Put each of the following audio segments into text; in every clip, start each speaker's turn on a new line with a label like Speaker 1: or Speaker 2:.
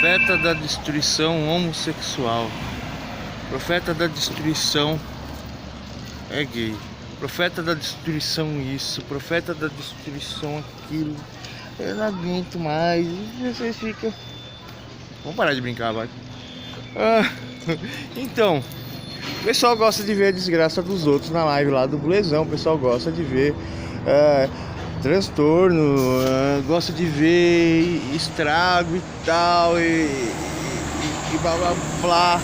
Speaker 1: Profeta da destruição homossexual. Profeta da destruição é gay. Profeta da destruição isso. Profeta da destruição aquilo. Eu não aguento mais. Vocês ficam... Vamos parar de brincar, vai. Então, o pessoal gosta de ver a desgraça dos outros na live lá do Bulezão. O pessoal gosta de ver transtorno, gosta de ver estrago e tal, e blá blá blá.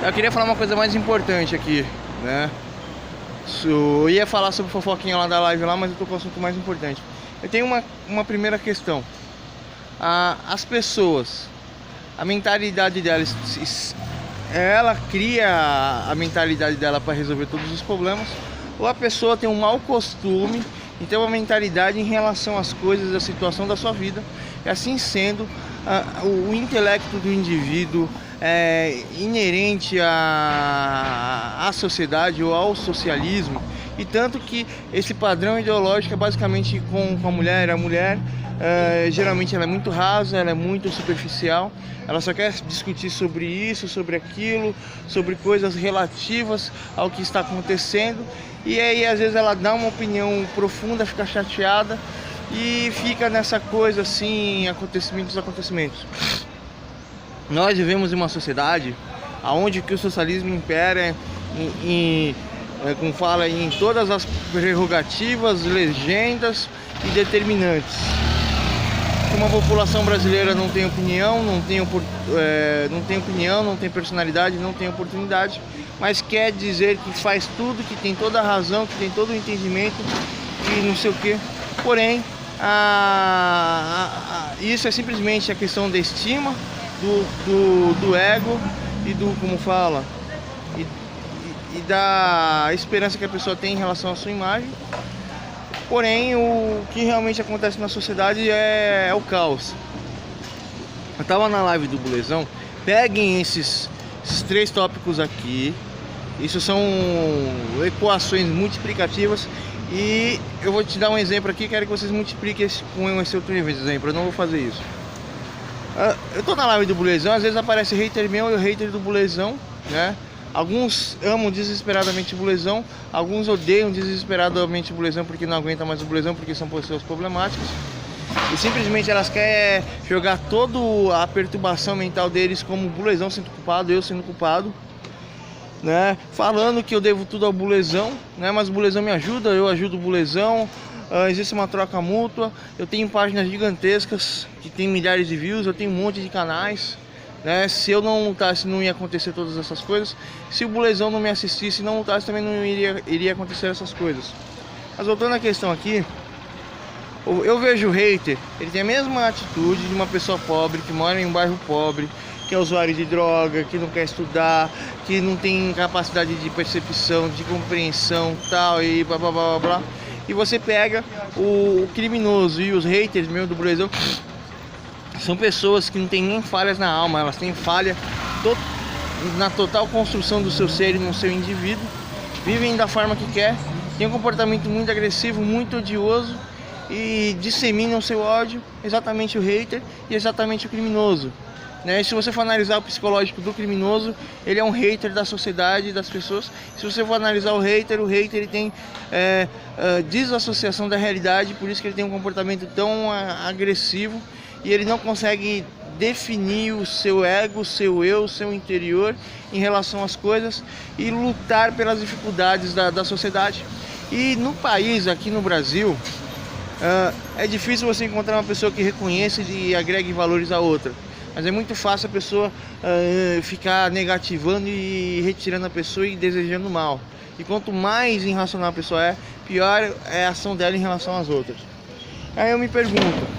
Speaker 1: Eu queria falar uma coisa mais importante aqui, né? Eu ia falar sobre fofoquinha lá da live lá, mas eu tô com o assunto mais importante. Eu tenho uma primeira questão. As pessoas, a mentalidade delas, ela cria a mentalidade dela para resolver todos os problemas, ou a pessoa tem um mau costume e tem uma mentalidade em relação às coisas, à situação da sua vida, e assim sendo, o intelecto do indivíduo é inerente à sociedade ou ao socialismo, e tanto que esse padrão ideológico é basicamente com a mulher. A mulher geralmente ela é muito rasa, ela é muito superficial, ela só quer discutir sobre isso, sobre aquilo, sobre coisas relativas ao que está acontecendo, e aí às vezes ela dá uma opinião profunda, fica chateada e fica nessa coisa assim, acontecimentos. Nós vivemos em uma sociedade onde que o socialismo impera como fala, em todas as prerrogativas, legendas e determinantes. Uma população brasileira não tem opinião, não tem opinião, não tem personalidade, não tem oportunidade, mas quer dizer que faz tudo, que tem toda a razão, que tem todo o entendimento e não sei o que. Porém, isso é simplesmente a questão da estima, do ego e do, como fala, e da esperança que a pessoa tem em relação à sua imagem. Porém, o que realmente acontece na sociedade é o caos. Eu tava na live do Bulezão. Peguem esses 3 tópicos aqui. Isso são equações multiplicativas. E eu vou te dar um exemplo aqui. Quero que vocês multipliquem com esse outro exemplo. Eu não vou fazer isso. Eu tô na live do Bulezão. Às vezes aparece hater meu e o hater do Bulezão, né? Alguns amam desesperadamente o Bulezão, alguns odeiam desesperadamente o Bulezão porque não aguentam mais o Bulezão, porque são pessoas problemáticas. E simplesmente elas querem jogar toda a perturbação mental deles como o Bulezão sendo culpado, eu sendo culpado, né? Falando que eu devo tudo ao Bulezão, né? Mas o Bulezão me ajuda, eu ajudo o Bulezão. Existe uma troca mútua. Eu tenho páginas gigantescas que tem milhares de views, eu tenho um monte de canais, né? Se eu não lutasse, não ia acontecer todas essas coisas. Se o Bulezão não me assistisse e não lutasse, também não iria acontecer essas coisas. Mas voltando à questão aqui, eu vejo o hater, ele tem a mesma atitude de uma pessoa pobre, que mora em um bairro pobre, que é usuário de droga, que não quer estudar, que não tem capacidade de percepção, de compreensão, tal, e blá blá blá blá. E você pega o criminoso e os haters mesmo do Bulezão. São pessoas que não têm nem falhas na alma, elas têm falha na total construção do seu ser e no seu indivíduo. Vivem da forma que quer, têm um comportamento muito agressivo, muito odioso e disseminam seu ódio, exatamente o hater e exatamente o criminoso, né? E se você for analisar o psicológico do criminoso, ele é um hater da sociedade, das pessoas. Se você for analisar o hater ele tem desassociação da realidade, por isso que ele tem um comportamento tão agressivo. E ele não consegue definir o seu ego, o seu eu, o seu interior em relação às coisas e lutar pelas dificuldades da sociedade. E no país, aqui no Brasil, é difícil você encontrar uma pessoa que reconheça e agregue valores à outra. Mas é muito fácil a pessoa ficar negativando e retirando a pessoa e desejando mal. E quanto mais irracional a pessoa é, pior é a ação dela em relação às outras. Aí eu me pergunto...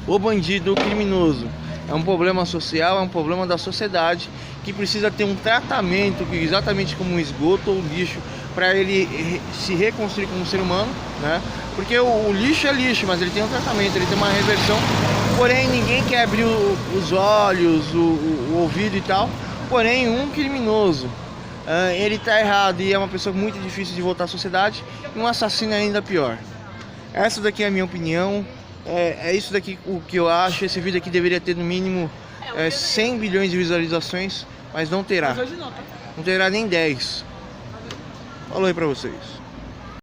Speaker 1: O bandido, o criminoso, é um problema social, é um problema da sociedade que precisa ter um tratamento, exatamente como um esgoto ou lixo, para ele se reconstruir como ser humano, né? Porque o lixo é lixo, mas ele tem um tratamento, ele tem uma reversão. Porém, ninguém quer abrir os olhos, o ouvido e tal. Porém, um criminoso, ele está errado e é uma pessoa muito difícil de voltar à sociedade, e um assassino é ainda pior. Essa daqui é a minha opinião. É isso daqui o que eu acho. Esse vídeo aqui deveria ter no mínimo 100 bilhões de visualizações, mas não terá.
Speaker 2: Mas hoje não, tá?
Speaker 1: Não terá nem 10. Falou aí pra vocês.